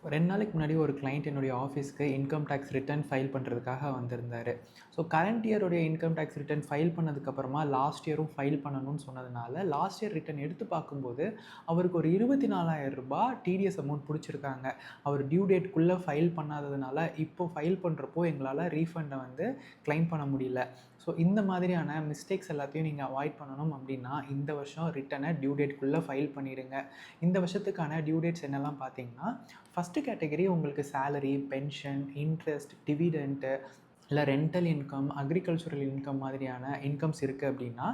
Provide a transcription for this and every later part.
2 நாளைக்கு முன்னாடி ஒரு கிளையண்ட் என்னுடைய ஆஃபீஸ்க்கு இன்கம் டேக்ஸ் ரிட்டர்ன் ஃபைல் பண்ணுறதுக்காக வந்திருந்தாரு. ஸோ கரண்ட் இயருடைய இன்கம் டேக்ஸ் ரிட்டர்ன் ஃபைல் பண்ணதுக்கப்புறமா லாஸ்ட் இயரும் ஃபைல் பண்ணணும்னு சொன்னதுனால, லாஸ்ட் இயர் ரிட்டர்ன் எடுத்து பார்க்கும்போது, அவருக்கு ஒரு ரூ. 24,000 டிடிஎஸ் அமௌண்ட் புடிச்சிருக்காங்க. அவர் டியூ டேட்க்குள்ளே ஃபைல் பண்ணாததுனால, இப்போ ஃபைல் பண்ணுறப்போ எங்களால் ரீஃபண்டை வந்து கிளைம் பண்ண முடியல. ஸோ இந்த மாதிரியான மிஸ்டேக்ஸ் எல்லாத்தையும் நீங்கள் அவாய்ட் பண்ணணும் அப்படின்னா, இந்த வருஷம் ரிட்டனை டியூ டேட்க்குள்ளே ஃபைல் பண்ணிடுங்க. இந்த வருஷத்துக்கான டியூ டேட்ஸ் என்னெல்லாம் பார்த்தீங்கன்னா, ஃபஸ்ட்டு கேட்டகரி உங்களுக்கு சேலரி, பென்ஷன், இன்ட்ரெஸ்ட், டிவிடெண்ட்டு இல்லை ரெண்டல் இன்கம், அக்ரிகல்ச்சுரல் இன்கம் மாதிரியான இன்கம்ஸ் இருக்குது அப்படின்னா,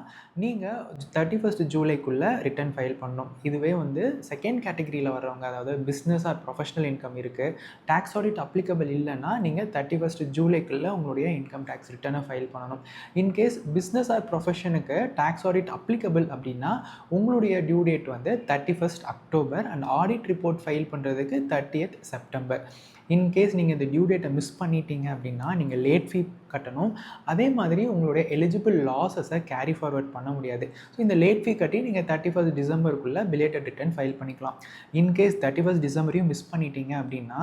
நீங்கள் 31 ஜூலைக்குள்ளே ரிட்டர்ன் ஃபைல் பண்ணணும். இதுவே வந்து செகண்ட் கேட்டகரியில் வர்றவங்க, அதாவது பிஸ்னஸ் ஆர் ப்ரொஃபஷனல் இன்கம் இருக்குது, டேக்ஸ் ஆடிட் அப்ளிகபிள் இல்லைன்னா நீங்கள் 31 ஜூலைக்குள்ளே உங்களுடைய இன்கம் டேக்ஸ் ரிட்டர்னை ஃபைல் பண்ணணும். இன்கேஸ் பிஸ்னஸ் ஆர் ப்ரொஃபஷனுக்கு டேக்ஸ் ஆடிட் அப்ளிகபிள் அப்படின்னா உங்களுடைய டியூ டேட் வந்து 31 October and audit report file பண்ணுறதுக்கு 30th செப்டம்பர். இன்கேஸ் நீங்கள் இந்த டியூ டேட்டை மிஸ் பண்ணிட்டீங்க அப்படின்னா நீங்கள் லேட் ஃபீ கட்டணும். அதே மாதிரி உங்களுடைய எலிஜிபிள் லாஸஸை கேரி ஃபார்வர்ட் பண்ண முடியாது. ஸோ இந்த லேட் ஃபீ கட்டி நீங்கள் 31 டிசம்பருக்குள்ளே பிலேட்டட் ரிட்டர்ன் ஃபைல் பண்ணிக்கலாம். இன்கேஸ் 31 டிசம்பரையும் மிஸ் பண்ணிட்டீங்க அப்படின்னா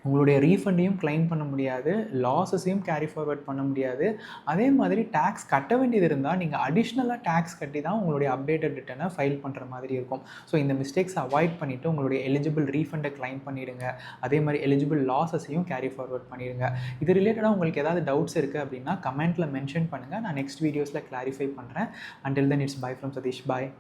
உங்களுடைய ரீஃபண்டையும் கிளைம் பண்ண முடியாது, லாஸஸையும் கேரி ஃபார்வர்ட் பண்ண முடியாது. அதே மாதிரி டேக்ஸ் கட்ட வேண்டியது இருந்தால் நீங்கள் அடிஷ்னலாக டேக்ஸ் கட்டி தான் உங்களுடைய அப்டேட்டட் ரிட்டனை ஃபைல் பண்ணுற மாதிரி இருக்கும். ஸோ இந்த மிஸ்டேக்ஸ் அவாய்ட் பண்ணிவிட்டு உங்களுடைய எலிஜிபிள் ரீஃபண்டை கிளைம் பண்ணிடுங்க. அதே மாதிரி எலிஜிபிள் லாஸஸையும் கேரி ஃபார்வர்ட் பண்ணிடுங்க. இது ரிலேட்டடாக உங்களுக்கு ஏதாவது டவுட்ஸ் இருக்குது அப்படின்னா கமெண்ட்டில் மென்ஷன் பண்ணுங்கள். நான் நெக்ஸ்ட் வீடியோஸில் கிளாரிஃபை பண்ணுறேன். Until then it's bye from Sathish. Bye.